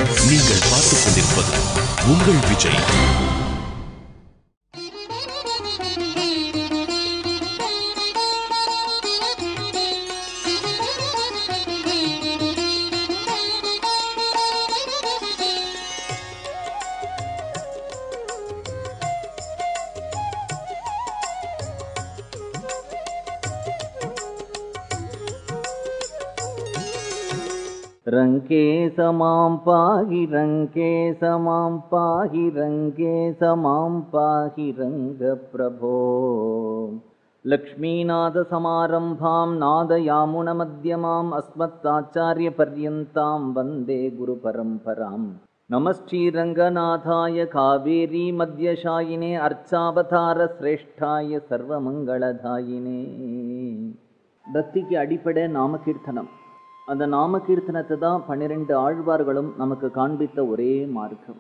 நீங்கள் பார்த்துக் கொண்டிருப்பது உங்கள் விஜய். रंके समां पाहि रंके समां पाहि रंके समां पाहि रंगप्रभो लक्ष्मीनाथ समारंभां नादयामुनमध्यमाम् अस्मत्ताचार्यपर्यन्तां वन्दे गुरुपरम्परां. नमश्रीरङ्गनाथाय कावेरी मध्यशायिने अर्चावतारश्रेष्ठाय सर्वमङ्गलदायिने. பக்திக்கு அடிப்படை நாமகீர்த்தனம். அந்த நாம கீர்த்தனத்தை தான் 12 ஆழ்வார்களும் நமக்கு காண்பித்த ஒரே மார்க்கம்.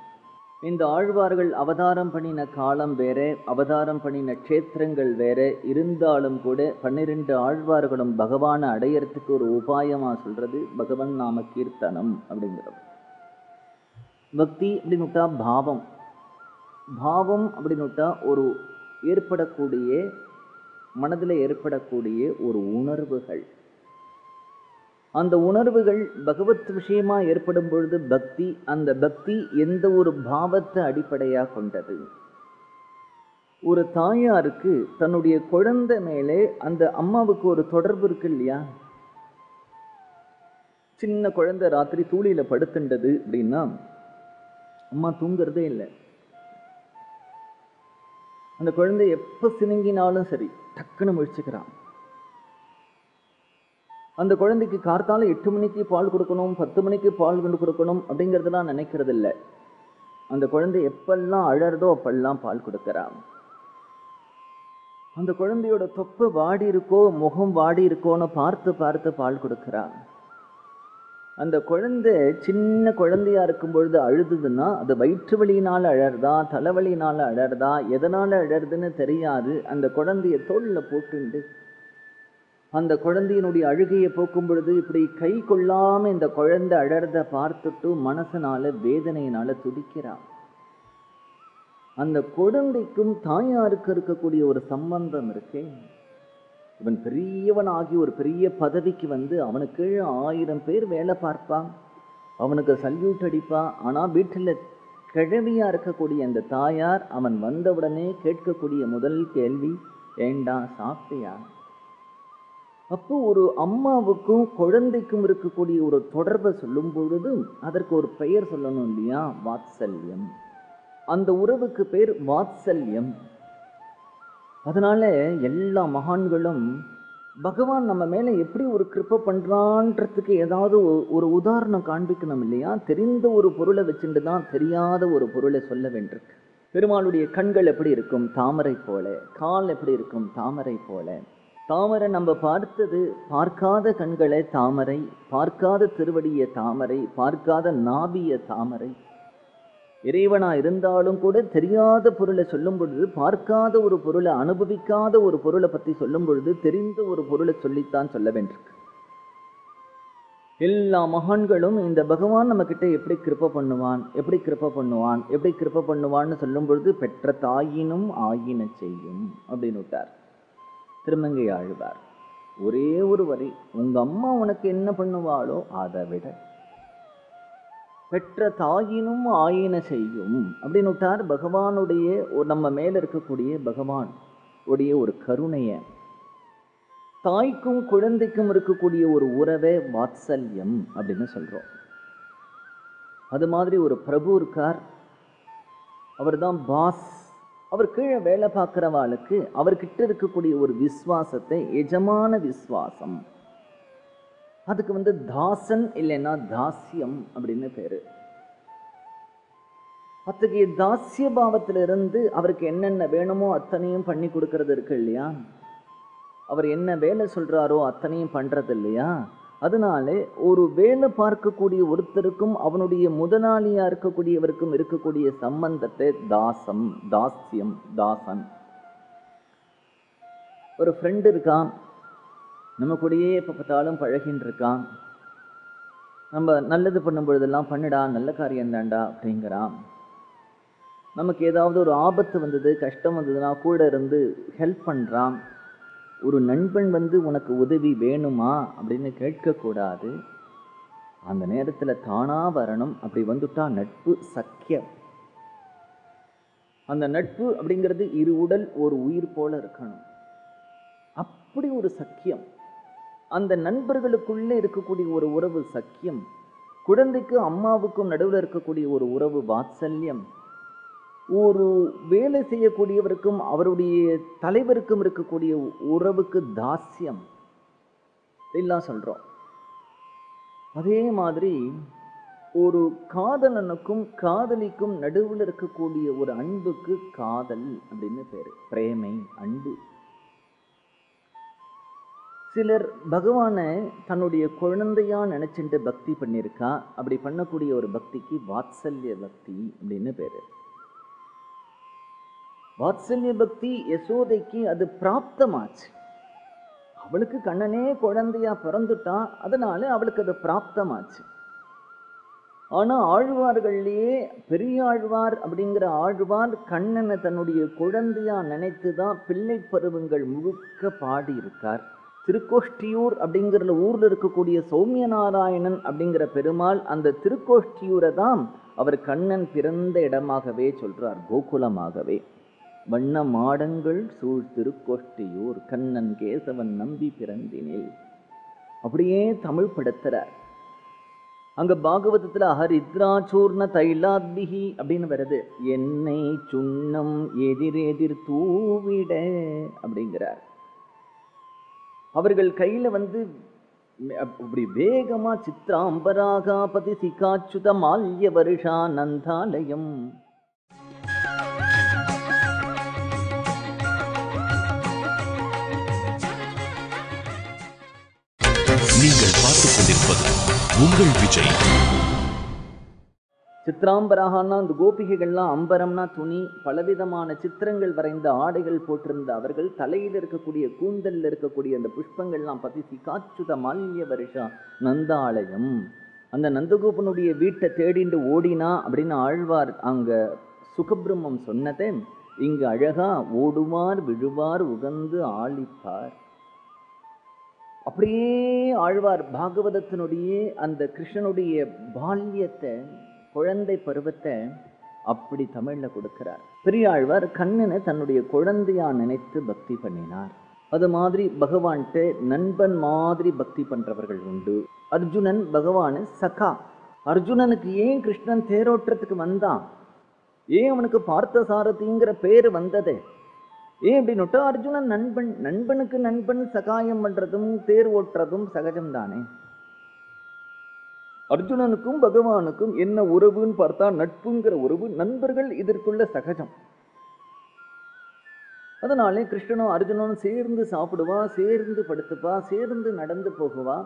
இந்த ஆழ்வார்கள் அவதாரம் பண்ணின காலம் வேற, அவதாரம் பண்ணின க்ஷேத்திரங்கள் வேற இருந்தாலும் கூட 12 ஆழ்வார்களும் பகவானை அடையறதுக்கு ஒரு உபாயமா சொல்றது பகவன் நாம கீர்த்தனம் அப்படிங்கிறது. பக்தி அப்படின்னுட்டா பாவம், பாவம் அப்படின்னுட்டா ஒரு ஏற்படக்கூடிய மனதில் ஏற்படக்கூடிய ஒரு உணர்வுகள். அந்த உணர்வுகள் பகவத் விஷயமா ஏற்படும் பொழுது பக்தி. அந்த பக்தி எந்த ஒரு பாவத்தை அடிப்படையாக கொண்டது? ஒரு தாயாருக்கு தன்னுடைய குழந்தை மேலே அந்த அம்மாவுக்கு ஒரு தொடர்பு இருக்கு இல்லையா? சின்ன குழந்தை ராத்திரி தூளியில படுத்துண்டது அப்படின்னா அம்மா தூங்குறதே இல்லை. அந்த குழந்தை எப்ப சினுங்கினாலும் சரி டக்குன்னு முழிச்சுக்கிறான். அந்த குழந்தைக்கு கார்த்தால 8 மணிக்கு பால் கொடுக்கணும், 10 மணிக்கு பால் கொண்டு கொடுக்கணும் அப்படிங்கிறதுலாம் நினைக்கிறது இல்லை. அந்த குழந்தை எப்பெல்லாம் அழறதோ அப்பெல்லாம் பால் கொடுக்கறான். அந்த குழந்தையோட தொப்பை வாடி இருக்கோ முகம் வாடி இருக்கோன்னு பார்த்து பார்த்து பால் கொடுக்கறான். அந்த குழந்தை சின்ன குழந்தையா இருக்கும் பொழுது அழுதுதுன்னா அது வயிற்று வலியினால அழறதா, தலைவலியினால அழறதா, எதனால அழறதுன்னு தெரியாது. அந்த குழந்தைய தோல்ல போட்டுண்டு அந்த குழந்தையினுடைய அழுகையை போக்கும் பொழுது இப்படி கை கொள்ளாம இந்த குழந்தை அழறத பார்த்துட்டு மனசனால வேதனையினால துடிக்கிறான். அந்த குழந்தைக்கும் தாயாருக்கு இருக்கக்கூடிய ஒரு சம்பந்தம் இருக்கே. இவன் பெரியவன் ஆகி ஒரு பெரிய பதவிக்கு வந்து அவனுக்கு 1000 பேர் வேலை பார்ப்பான், அவனுக்கு சல்யூட் அடிப்பான். ஆனா வீட்டில் கிழவியா இருக்கக்கூடிய அந்த தாயார் அவன் வந்தவுடனே கேட்கக்கூடிய முதல் கேள்வி, ஏண்டா சாப்பிட்டியா? அப்போ ஒரு அம்மாவுக்கும் குழந்தைக்கும் இருக்கக்கூடிய ஒரு தொடர்பை சொல்லும் பொழுது அதற்கு ஒரு பெயர் சொல்லணும் இல்லையா? வாத்சல்யம். அந்த உறவுக்கு பேர் வாத்சல்யம். அதனால எல்லா மகான்களும் பகவான் நம்ம மேல எப்படி ஒரு கிருப்பை பண்றான்றதுக்கு ஏதாவது ஒரு உதாரணம் காண்பிக்கணும் இல்லையா? தெரிந்த ஒரு பொருளை வச்சுட்டு தான் தெரியாத ஒரு பொருளை சொல்ல வேண்டியிருக்கு. பெருமாளுடைய கண்கள் எப்படி இருக்கும்? தாமரை போல. கால் எப்படி இருக்கும்? தாமரை போல. தாமரை நம்ம பார்த்தது பார்க்காத கண்களை தாமரை, பார்க்காத திருவடிய தாமரை, பார்க்காத நாபிய தாமரை. இறைவனா இருந்தாலும் கூட தெரியாத பொருளை சொல்லும் பொழுது, பார்க்காத ஒரு பொருளை, அனுபவிக்காத ஒரு பொருளை பற்றி சொல்லும் பொழுது தெரிந்த ஒரு பொருளை சொல்லித்தான் சொல்ல வேண்டியிருக்கு. எல்லா மகான்களும் இந்த பகவான் நம்ம கிட்ட எப்படி கிருப்பை பண்ணுவான், எப்படி கிருப்பை பண்ணுவான், எப்படி கிருப்பை பண்ணுவான்னு சொல்லும் பொழுது பெற்ற தாயினும் ஆயின செய்யும் அப்படின்னு விட்டார் திருமங்கை ஆழ்வார். ஒரே ஒரு வரி, உங்க அம்மா உனக்கு என்ன பண்ணுவாளோ அதை விட பெற்ற தாயினும் ஆயின செய்யும் அப்படின்னு விட்டார். பகவானுடைய நம்ம மேல இருக்கக்கூடிய பகவான் உடைய ஒரு கருணைய, தாய்க்கும் குழந்தைக்கும் இருக்கக்கூடிய ஒரு உறவே வாத்சல்யம் அப்படின்னு சொல்றோம். அது மாதிரி ஒரு பிரபு இருக்கார், அவர் தான் பாஸ். அவர் கீழே வேலை பார்க்கிறவாளுக்கு அவர்கிட்ட இருக்கக்கூடிய ஒரு விசுவாசத்தை, எஜமான விசுவாசம், அதுக்கு தாசன் இல்லைன்னா தாசியம் அப்படின்னு பேரு. அத்தகைய தாசிய பாவத்திலிருந்து அவருக்கு என்னென்ன வேணுமோ அத்தனையும் பண்ணி கொடுக்கறது இருக்கு இல்லையா? அவர் என்ன வேலை சொல்றாரோ அத்தனையும் பண்றது இல்லையா? அதனாலே ஒரு வேலை பார்க்கக்கூடிய ஒருத்தருக்கும் அவனுடைய முதலாளியா இருக்கக்கூடியவருக்கும் இருக்கக்கூடிய சம்பந்தத்தை தாசம், தாஸ்யம், தாசன். ஒரு ஃப்ரெண்டு இருக்கான், நம்ம கூடயே எப்போ பார்த்தாலும் பழகின்னு இருக்கான். நம்ம நல்லது பண்ணும் பொழுதெல்லாம் பண்ணுடா, நல்ல காரியம் தாண்டா அப்படிங்கிறான். நமக்கு ஏதாவது ஒரு ஆபத்து வந்தது, கஷ்டம் வந்ததுன்னா கூட இருந்து ஹெல்ப் பண்ணுறான். ஒரு நண்பன் வந்து உனக்கு உதவி வேணுமா அப்படின்னு கேட்கக்கூடாது. அந்த நேரத்தில் தானா வரணும். அப்படி வந்துட்டா நட்பு சக்கியம். அந்த நட்பு அப்படிங்கிறது இரு உடல் ஒரு உயிர் போல இருக்கணும். அப்படி ஒரு சக்கியம். அந்த நண்பர்களுக்குள்ளே இருக்கக்கூடிய ஒரு உறவு சக்கியம். குழந்தைக்கு அம்மாவுக்கும் நடுவில் இருக்கக்கூடிய ஒரு உறவு வாத்சல்யம். ஒரு வேலை செய்யக்கூடியவருக்கும் அவருடைய தலைவருக்கும் இருக்கக்கூடிய உறவுக்கு தாஸ்யம் எல்லாம் சொல்றோம். அதே மாதிரி ஒரு காதலனுக்கும் காதலிக்கும் நடுவில் இருக்கக்கூடிய ஒரு அன்புக்கு காதல் அப்படின்னு பேரு. பிரேமை, அன்பு. சிலர் பகவானை தன்னுடைய குழந்தையா நினைச்சுட்டு பக்தி பண்ணியிருக்கா. அப்படி பண்ணக்கூடிய ஒரு பக்திக்கு வாத்சல்ய பக்தி அப்படின்னு பேரு. வாத்சல்ய பக்தி யசோதைக்கு அது பிராப்தமாச்சு. அவளுக்கு கண்ணனே குழந்தையா பிறந்துட்டான், அதனால அவளுக்கு அது பிராப்தமாச்சு. ஆனா ஆழ்வார்கள்லயே பெரியாழ்வார் அப்படிங்கிற ஆழ்வார் கண்ணனை தன்னுடைய குழந்தையா நினைத்துதான் பிள்ளை பருவங்கள் முழுக்க பாடி இருக்கார். திருக்கோஷ்டியூர் அப்படிங்கிற ஊர்ல இருக்கக்கூடிய சௌமிய நாராயணன் அப்படிங்கிற பெருமாள் அந்த திருக்கோஷ்டியூரை தான் அவர் கண்ணன் பிறந்த இடமாகவே சொல்றார், கோகுலமாகவே. வண்ண மாடங்கள் சூழ் திருக்கோஷ்டியூர் கண்ணன் கேசவன் நம்பி பிறந்தினில் அப்படியே தமிழ் படுத்துறார். அங்க பாகவதத்துல ஹரித்ராச்சூர்ண தைலாத்பிகி அப்படின்னு வருது. எண்ணெய் சுண்ணம் எதிரெதிர் தூவிட அப்படிங்கிறார். அவர்கள் கையில வந்து அப்படி வேகமா சித்ராம்பராகாபதி சிகாச்சுத மால்ய வருஷா நந்தாலயம். நீங்கள் பார்த்துக் கொண்டிருப்பது உங்கள் விஜய். சித்ராம்பராகனா இந்த கோபிகைகள்லாம், அம்பரம்னா துணி, பலவிதமான சித்திரங்கள் வரைந்த ஆடைகள் போட்டிருந்த அவர்கள் தலையில் இருக்கக்கூடிய கூந்தலில் இருக்கக்கூடிய அந்த புஷ்பங்கள்லாம் பத்தி சிகாச்சுத மால்ய வருஷா நந்தாலயம். அந்த நந்தகோபனுடைய வீட்டை தேடிண்டு ஓடினா அப்படின்னு ஆழ்வார் அங்க சுகபிரம்மம் சொன்னதே இங்கு அழகா ஓடுவார் விழுவார் உகந்து ஆளிப்பார். அப்படியே ஆழ்வார் பாகவதத்தினுடைய அந்த கிருஷ்ணனுடைய பால்யத்தை, குழந்தை பருவத்தை அப்படி தமிழ்ல கொடுக்கிறார். பெரியாழ்வார் கண்ணனை தன்னுடைய குழந்தையா நினைத்து பக்தி பண்ணினார். அது மாதிரி பகவான்கிட்ட நண்பன் மாதிரி பக்தி பண்றவர்கள் உண்டு. அர்ஜுனன் பகவானு சகா. அர்ஜுனனுக்கு ஏன் கிருஷ்ணன் தேரோட்டத்துக்கு வந்தான், ஏன் அவனுக்கு பார்த்த சாரதிங்கிற பேரு வந்தது, ஏன் அப்படின்னுட்டா அர்ஜுனன் நண்பன். நண்பனுக்கு நண்பன் சகாயம் பண்றதும் தேர் ஓட்டுறதும் சகஜம் தானே. அர்ஜுனனுக்கும் பகவானுக்கும் என்ன உறவுன்னு பார்த்தா நட்புங்கிற உறவு. நண்பர்கள் இதற்குள்ள சகஜம். அதனாலே கிருஷ்ணனும் அர்ஜுனனும் சேர்ந்து சாப்பிடுவா, சேர்ந்து படுத்துப்பா, சேர்ந்து நடந்து போகுவா,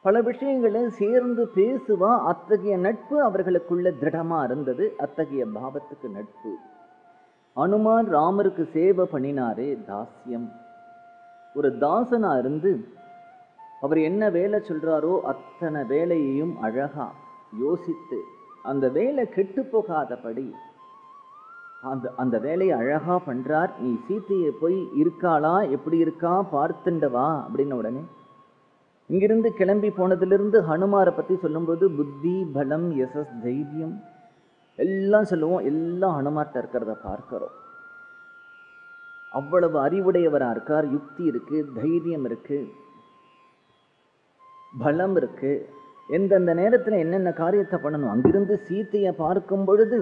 பல விஷயங்களை சேர்ந்து பேசுவா. அத்தகைய நட்பு அவர்களுக்குள்ள திருடமா இருந்தது. அத்தகைய பாவத்துக்கு நட்பு. அனுமான் ராமருக்கு சேவை பண்ணினாரே, தாஸ்யம். ஒரு தாசனா இருந்து அவர் என்ன வேலை சொல்றாரோ அத்தனை வேலையையும் அழகா யோசித்து அந்த வேலை கெட்டு போகாதபடி அந்த வேலையை அழகா பண்றார். நீ சீத்தையை போய் இருக்காளா, எப்படி இருக்கா பார்த்துண்டவா அப்படின்ன உடனே இங்கிருந்து கிளம்பி போனதிலிருந்து ஹனுமாரை பத்தி சொல்லும்போது புத்தி பலம் யசஸ் தைரியம் எல்லாம் சொல்லுவோம். எல்லாம் ஹனுமார்ட்ட இருக்கிறத பார்க்கிறோம். அவ்வளவு அறிவுடையவரா இருக்கார். யுக்தி இருக்கு, தைரியம் இருக்கு, பலம் இருக்கு. எந்தெந்த நேரத்துல என்னென்ன காரியத்தை பண்ணணும். அங்கிருந்து சீத்தையை பார்க்கும் பொழுது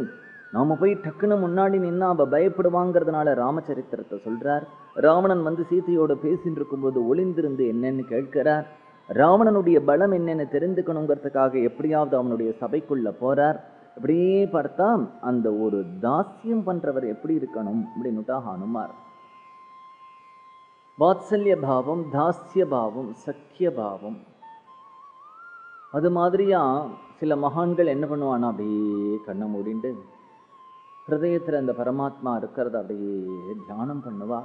நாம போய் டக்குன்னு முன்னாடி நின்னா அவ பயப்படுவாங்கிறதுனால ராமச்சரித்திரத்தை சொல்றார். ராவணன் வந்து சீத்தையோட பேசிட்டு இருக்கும்போது ஒளிந்திருந்து என்னன்னு கேட்கிறார். ராவணனுடைய பலம் என்னன்னு தெரிந்துக்கணுங்கிறதுக்காக எப்படியாவது அவனுடைய சபைக்குள்ள போறார். இப்படியே பார்த்தா அந்த ஒரு தாஸ்யம் பண்றவர் எப்படி இருக்கணும் அப்படின்னுட்டா ஹனுமார். வாத்சல்ய பாவம், தாஸ்ய பாவம், சக்கிய பாவம். அது மாதிரியா சில மகான்கள் என்ன பண்ணுவானா, அப்படியே கண்ணை மூடிண்டு ஹிருதயத்தில் அந்த பரமாத்மா இருக்கிறத அப்படியே தியானம் பண்ணுவா.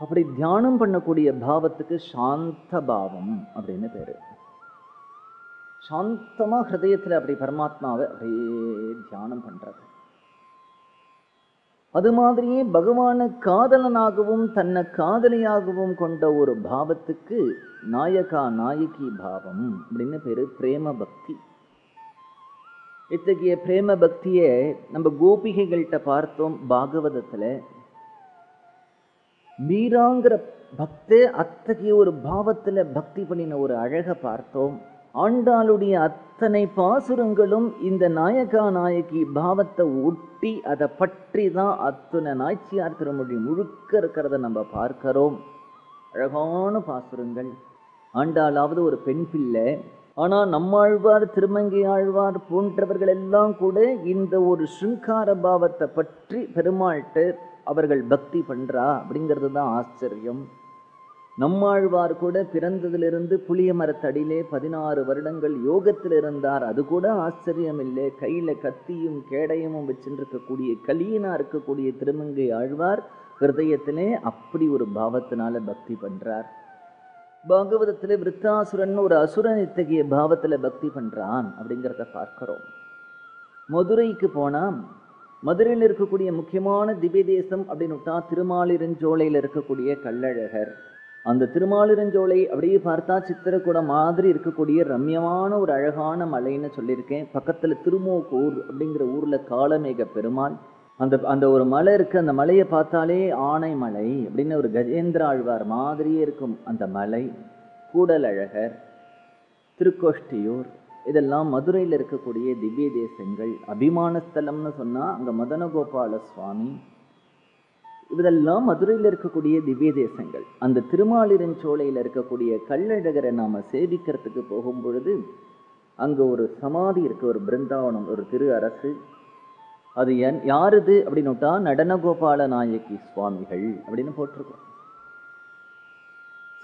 அப்படி தியானம் பண்ணக்கூடிய பாவத்துக்கு சாந்த பாவம் அப்படின்னு பேரு. சாந்தமாக ஹிருதயத்தில் அப்படி பரமாத்மாவை அப்படியே தியானம் பண்ணுறது. அது மாதிரியே பகவானை காதலனாகவும் தன்னை காதலியாகவும் கொண்ட ஒரு பாவத்துக்கு நாயகா நாயகி பாவம் அப்படின்னு பேரு, பிரேம பக்தி. இத்தகைய பிரேம பக்தியை நம்ம கோபிகைகள்கிட்ட பார்த்தோம். பாகவதத்துல மீராங்கிற பக்தே அத்தகைய ஒரு பாவத்துல பக்தி பண்ணின ஒரு அழகை பார்த்தோம். ஆண்டாளுடைய அத்தனை பாசுரங்களும் இந்த நாயகா நாயகி பாவத்தை ஒட்டி அதை பற்றி தான் அத்தனை நாய்ச்சியார் திருமொழி முழுக்க இருக்கிறத நம்ம பார்க்கிறோம். அழகான பாசுரங்கள். ஆண்டாளாவது ஒரு பெண் பிள்ளை, ஆனால் நம்மாழ்வார், திருமங்கை ஆழ்வார் போன்றவர்கள் எல்லாம் கூட இந்த ஒரு ஸ்ருங்கார பாவத்தை பற்றி பெருமாள்கிட்ட அவர்கள் பக்தி பண்றா அப்படிங்கிறது தான் ஆச்சரியம். நம்மாழ்வார் கூட பிறந்ததிலிருந்து புளிய மரத்தடியிலே 16 வருடங்கள் யோகத்தில் இருந்தார். அது கூட ஆச்சரியம் இல்லை. கையில கத்தியும் கேடயமும் வச்சுருக்கக்கூடிய கலியனா இருக்கக்கூடிய திருமங்கை ஆழ்வார் ஹிருதயத்திலே அப்படி ஒரு பாவத்தினால பக்தி பண்றார். பாகவதத்துல விருத்தாசுரன் ஒரு அசுரன் இத்தகைய பாவத்துல பக்தி பண்றான் அப்படிங்கிறத பார்க்கிறோம். மதுரைக்கு போனா மதுரையில் இருக்கக்கூடிய முக்கியமான திவ்ய தேசம் அப்படின்னுட்டா திருமாலிருஞ்சோலையில் இருக்கக்கூடிய கள்ளழகர். அந்த திருமாலிருஞ்சோலை அப்படியே பார்த்தா சித்திரக்கூடம் மாதிரி இருக்கக்கூடிய ரம்யமான ஒரு அழகான மலைன்னு சொல்லியிருக்கேன். பக்கத்துல திருமோக்கூர் அப்படிங்கிற ஊர்ல காளமேக பெருமாள். அந்த ஒரு மலை இருக்கு. அந்த மலையை பார்த்தாலே ஆனை மலை அப்படின்னு ஒரு கஜேந்திர ஆழ்வார் மாதிரியே இருக்கும் அந்த மலை. கூடலழகர், திருக்கோஷ்டியூர், இதெல்லாம் மதுரையில் இருக்கக்கூடிய திவ்ய தேசங்கள். அபிமான ஸ்தலம்னு சொன்னா அங்க மதனகோபால சுவாமி, இதெல்லாம் மதுரையில் இருக்கக்கூடிய திவ்ய தேசங்கள். அந்த திருமாலிருஞ்சோலையில் இருக்கக்கூடிய கள்ளழகரை நாம சேவிக்கிறதுக்கு போகும் பொழுது அங்க ஒரு சமாதி இருக்கு, ஒரு பிருந்தாவனம், ஒரு திரு அரசு. அது யாருது அப்படின்னுட்டா நடனகோபால நாயகி சுவாமிகள் அப்படின்னு போட்டிருக்கோம்.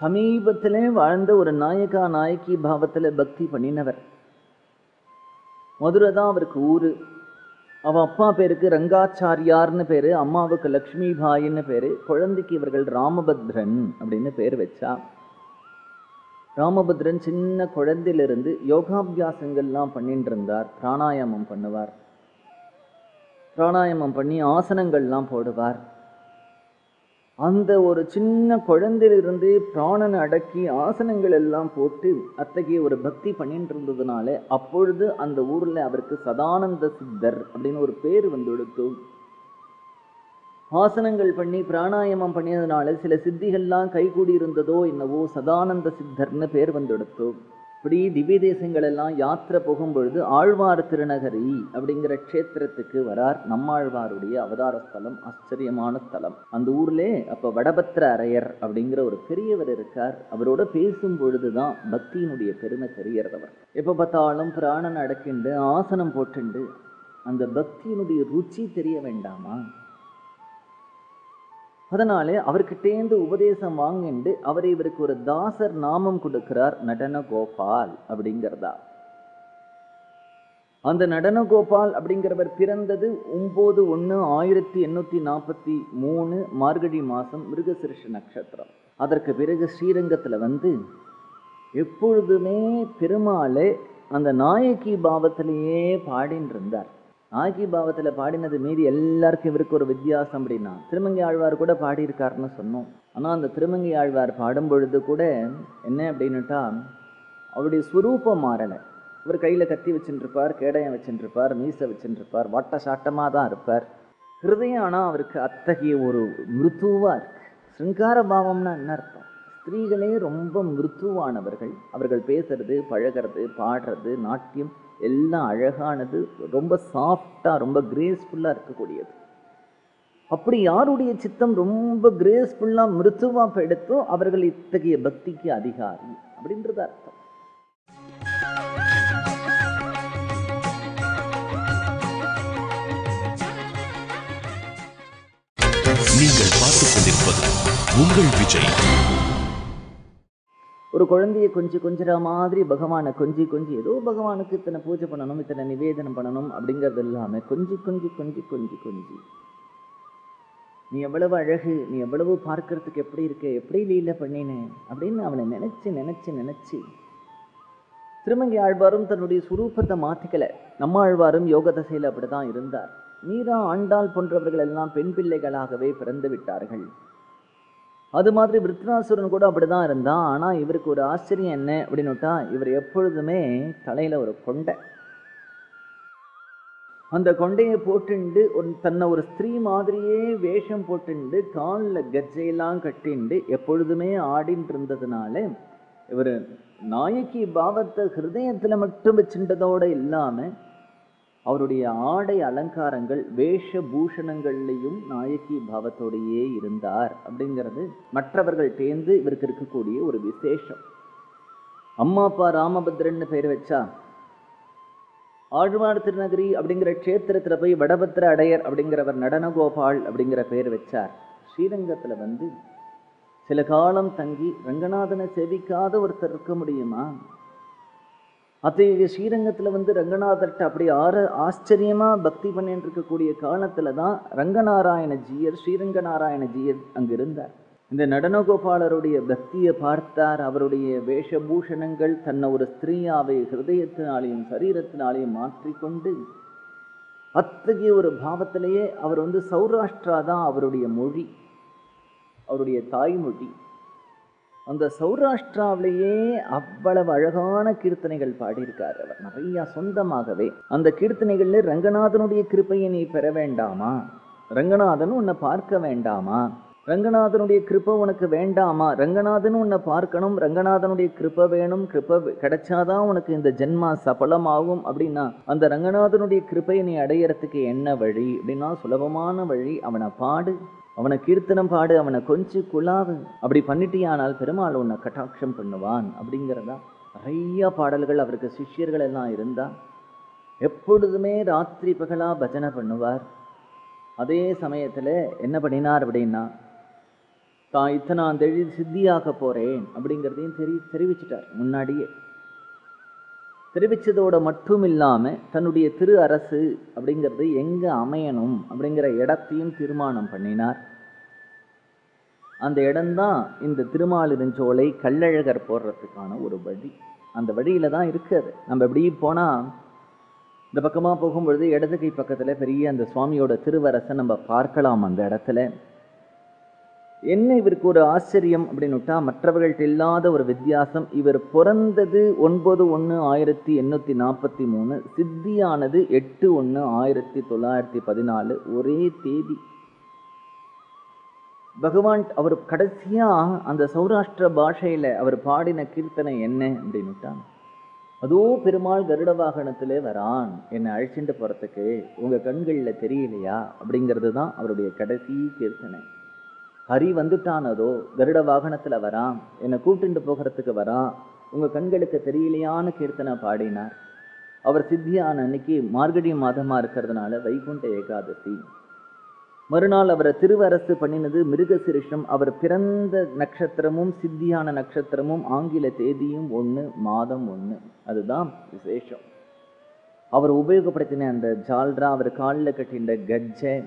சமீபத்திலே வாழ்ந்த ஒரு நாயகா நாயகி பாவத்துல பக்தி பண்ணினவர். மதுரை தான் அவருக்கு ஊரு. அவ அப்பா பேருக்கு ரங்காச்சாரியார்னு பேரு, அம்மாவுக்கு லக்ஷ்மி பாயின்னு பேரு. குழந்தைக்கு இவர்கள் ராமபத்ரன் அப்படின்னு பேர் வச்சா. ராமபத்ரன் சின்ன குழந்தையிலிருந்து யோகாபியாசங்கள்லாம் பண்ணிட்டு இருந்தார். பிராணாயாமம் பண்ணுவார். பிராணாயாமம் பண்ணி ஆசனங்கள்லாம் போடுவார். அந்த ஒரு சின்ன குழந்தையிலிருந்து பிராணனை அடக்கி ஆசனங்கள் எல்லாம் போட்டு அத்தகைய ஒரு பக்தி பண்ணிட்டு இருந்ததுனால அப்பொழுது அந்த ஊர்ல அவருக்கு சதானந்த சித்தர் அப்படின்னு ஒரு பேர் வந்து எடுத்தோம். ஆசனங்கள் பண்ணி பிராணாயாமம் பண்ணியதுனால சில சித்திகள்லாம் கைகூடி இருந்ததோ என்னவோ சதானந்த சித்தர்னு பேர் வந்து எடுத்தோம். இப்படி திவ்ய தேசங்கள் எல்லாம் யாத்திரை போகும்பொழுது ஆழ்வார் திருநகரி அப்படிங்கிற க்ஷேத்திரத்துக்கு வரார். நம்மாழ்வாருடைய அவதார ஸ்தலம், ஆச்சரியமான ஸ்தலம். அந்த ஊர்லே அப்ப வடபத்திர அரையர் அப்படிங்கிற ஒரு பெரியவர் இருக்கார். அவரோட பேசும் பொழுதுதான் பக்தியினுடைய பெருமை தெரியறதவர். எப்ப பார்த்தாலும் பிராணன் அடக்கிண்டு ஆசனம் போட்டுண்டு அந்த பக்தியினுடைய ருச்சி தெரிய வேண்டாமா? அதனாலே அவர்கிட்டேந்து உபதேசம் வாங்கிண்டு அவரை இவருக்கு ஒரு தாசர் நாமம் கொடுக்கிறார், நடன கோபால் அப்படிங்கிறதா. அந்த நடன கோபால் அப்படிங்கிறவர் பிறந்தது 9/1/1843 மார்கழி மாசம் மிருகசிருஷ நட்சத்திரம். அதற்கு பிறகு ஸ்ரீரங்கத்துல வந்து எப்பொழுதுமே பெருமாளே அந்த நாயகி பாவத்திலேயே பாடின்னு இருந்தார். நாயகி பாவத்துல பாடினது மீதி எல்லாருக்கும் இவருக்கு ஒரு வித்தியாசம் அப்படின்னா திருமங்கை ஆழ்வார் கூட பாடியிருக்காருன்னு சொன்னோம். ஆனா அந்த திருமங்கை ஆழ்வார் பாடும் பொழுது கூட என்ன அப்படின்னுட்டா அவருடைய ஸ்வரூபம் மாறலை. இவர் கையில கத்தி வச்சுருப்பார், கேடயம் வச்சுருப்பார், மீசை வச்சுருப்பார், வாட்ட சாட்டமாக தான் இருப்பார். ஹிருதயம் ஆனால் அவருக்கு அத்தகைய ஒரு மிருத்துவா இருக்கு. சிருங்கார பாவம்னா என்ன அர்த்தம்? ஸ்திரீகளே ரொம்ப மிருத்துவானவர்கள். அவர்கள் பேசுறது, பழகிறது, பாடுறது, நாட்டியம் எல்லாம் அழகானது, ரொம்ப சாஃப்டா, ரொம்ப கிரேஸ்ஃபுல்லா இருக்கக்கூடியது. அப்படி யாருடைய சித்தம் ரொம்ப கிரேஸ்ஃபுல்லா மிருத்துவா எடுத்தோ அவர்கள் இத்தகைய பக்திக்கு அதிகாரி அப்படின்றது அர்த்தம். நீங்கள் பார்த்துக் கொண்டிருப்பது உங்கள் விஜய். ஒரு குழந்தைய கொஞ்சிற மாதிரி பகவானை கொஞ்சி ஏதோ பகவானுக்கு இத்தனை பூஜை பண்ணணும், இத்தனை நிவேதனம் பண்ணணும் அப்படிங்கிறது இல்லாம கொஞ்சி நீ எவ்வளவு அழகு, நீ எவ்வளவு பார்க்கறதுக்கு எப்படி இருக்க, எப்படி லீல பண்ணினேன் அப்படின்னு அவனை நினைச்சு திருமங்கை ஆழ்வாரும் தன்னுடைய சுரூபத்தை மாற்றிக்கல. நம்ம ஆழ்வாரும் யோக தசையில் அப்படிதான் இருந்தார். மீரா, ஆண்டாள் போன்றவர்கள் எல்லாம் பெண் பிள்ளைகளாகவே பிறந்து விட்டார்கள். அது மாதிரி விருத்ராசுரன் கூட அப்படிதான் இருந்தான். ஆனால் இவருக்கு ஒரு ஆச்சரியம் என்ன அப்படின்னுட்டா, இவர் எப்பொழுதுமே தலையில் ஒரு கொண்டை, அந்த கொண்டையை போட்டுண்டு தன்னை ஒரு ஸ்திரீ மாதிரியே வேஷம் போட்டுண்டு காலில் கஜ்ஜையெல்லாம் கட்டிண்டு எப்பொழுதுமே ஆடின்னு இருந்ததுனால இவர் நாயகி பாவத்தை ஹிருதயத்தில் மட்டும் வச்சுட்டதோடு இல்லாமல் அவருடைய ஆடை அலங்காரங்கள் வேஷபூஷணங்கள்லையும் நாயகி பாவத்தோடையே இருந்தார். அப்படிங்கிறது மற்றவர்கள் தேர்ந்து இவருக்கு இருக்கக்கூடிய ஒரு விசேஷம். அம்மா அப்பா ராமபத்ரன்னு பெயர் வச்சா, ஆழ்வார் திருநகரி அப்படிங்கிற க்ஷேத்திரத்தில் போய் வடபத்திர அடையர் அப்படிங்கிறவர் நடனகோபால் அப்படிங்கிற பெயர் வச்சார். ஸ்ரீரங்கத்தில் சில காலம் தங்கி ரங்கநாதனை சேவிக்காத ஒருத்தர் இருக்க முடியுமா? அத்தகைய ஸ்ரீரங்கத்தில் ரங்கநாதர்கிட்ட அப்படி ஆச்சரியமாக பக்தி பண்ணிட்டு இருக்கக்கூடிய காலத்தில் தான் ரங்கநாராயணஜீயர், ஸ்ரீரங்கநாராயணஜீயர் அங்கே இருந்தார். இந்த நடனகோபாலருடைய பக்தியை பார்த்தார். அவருடைய வேஷபூஷணங்கள் தன்னை ஒரு ஸ்திரீயாவை ஹிருதயத்தினாலேயும் சரீரத்தினாலேயும் மாற்றிக்கொண்டு அத்தகைய ஒரு பாவத்திலேயே அவர் சௌராஷ்டிரா தான் அவருடைய மொழி, அவருடைய தாய்மொழி. அந்த சௌராஷ்டிராவிலேயே அவ்வளவு அழகான கீர்த்தனைகள் பாடியிருக்கார் அவர் நிறையா சொந்தமாகவே. அந்த கீர்த்தனைகள்ல ரங்கநாதனுடைய கிருப்பையை நீ பெற வேண்டாமா? ரங்கநாதன் உன்னை பார்க்க வேண்டாமா? ரங்கநாதனுடைய கிருப்பை உனக்கு வேண்டாமா? ரங்கநாதன் உன்னை பார்க்கணும், ரங்கநாதனுடைய கிருப்பை வேணும், கிருப்பை கிடைச்சாதான் உனக்கு இந்த ஜென்மா சபலமாகும். அப்படின்னா அந்த ரங்கநாதனுடைய கிருப்பையை நீ அடையறதுக்கு என்ன வழி அப்படின்னா சுலபமான வழி, அவனை பாடு, அவனை கீர்த்தனம் பாடு, அவனை கொஞ்சம் குழாவு. அப்படி பண்ணிட்டியானால் பெருமாள் உன்னை கட்டாட்சம் பண்ணுவான். அப்படிங்கிறதா நிறைய பாடல்கள். அவருக்கு சிஷ்யர்கள் எல்லாம் இருந்தா எப்பொழுதுமே ராத்திரி பகலா பஜனை பண்ணுவார். அதே சமயத்தில் என்ன பண்ணினார் அப்படின்னா, தான் இத்தனாம் தேதி சித்தியாக போகிறேன் அப்படிங்கிறதையும் தெரிவிச்சிட்டார். முன்னாடியே தெரிவித்ததோட மட்டும் இல்லாமல் தன்னுடைய திரு அரசு அப்படிங்கிறது எங்கே அமையணும் அப்படிங்கிற இடத்தையும் தீர்மானம் பண்ணினார். அந்த இடம்தான் இந்த திருமாலிருஞ்சோலை கள்ளழகர் போடுறதுக்கான ஒரு வழி. அந்த வழியில் தான் இருக்குது. நம்ம எப்படி போனால் இந்த பக்கமாக போகும்பொழுது இடது கை பக்கத்தில் பெரிய அந்த சுவாமியோட திருவரசை நம்ம பார்க்கலாம். அந்த இடத்துல என்ன இவருக்கு ஒரு ஆச்சரியம் அப்படின்னுட்டா, மற்றவர்கள்ட்ட இல்லாத ஒரு வித்தியாசம். இவர் பிறந்தது 9/1/1843, சித்தியானது 8/1/1914, ஒரே தேதி. பகவான் அவர் கடைசியா அந்த சௌராஷ்டிர பாஷையில அவர் பாடின கீர்த்தனை என்ன அப்படின்னுட்டா, அதோ பெருமாள் கருட வாகனத்திலே வரான் என்னை அழைச்சிட்டு போறதுக்கு, உங்க கண்களில் தெரியலையா அப்படிங்கிறது தான் அவருடைய கடைசி கீர்த்தனை. ஹரி வந்துட்டானதோ, கருட வாகனத்தில் வரான், என்னை கூட்டிட்டு போகிறதுக்கு வரான், உங்கள் கண்களுக்கு தெரியலையான்னு கீர்த்தனை பாடினார். அவர் சித்தியான அன்னைக்கு மார்கழி மாதமாக இருக்கிறதுனால வைகுண்ட ஏகாதசி. மறுநாள் அவரை திருவரசு பண்ணினது மிருகசிரிஷம். அவர் பிறந்த நட்சத்திரமும் சித்தியான நட்சத்திரமும் ஆங்கில தேதியும் 1, மாதம் 1. அதுதான் விசேஷம். அவர் உபயோகப்படுத்தின அந்த ஜால்ரா, அவர் காலில் கட்டின்ற கஜ்ஜை,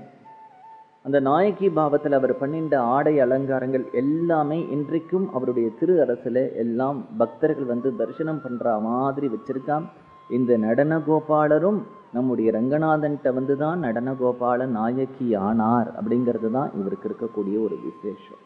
அந்த நாயகி பாவத்தில் அவர் பண்ணின்ற ஆடை அலங்காரங்கள் எல்லாமே இன்றைக்கும் அவருடைய திரு அரசில் எல்லாம் பக்தர்கள் தரிசனம் பண்ணுற மாதிரி வச்சிருக்கான். இந்த நடனகோபாலரும் நம்முடைய ரங்கநாதன்கிட்ட தான் நடனகோபால நாயகி ஆனார். அப்படிங்கிறது தான் இவருக்கு இருக்கக்கூடிய ஒரு விசேஷம்.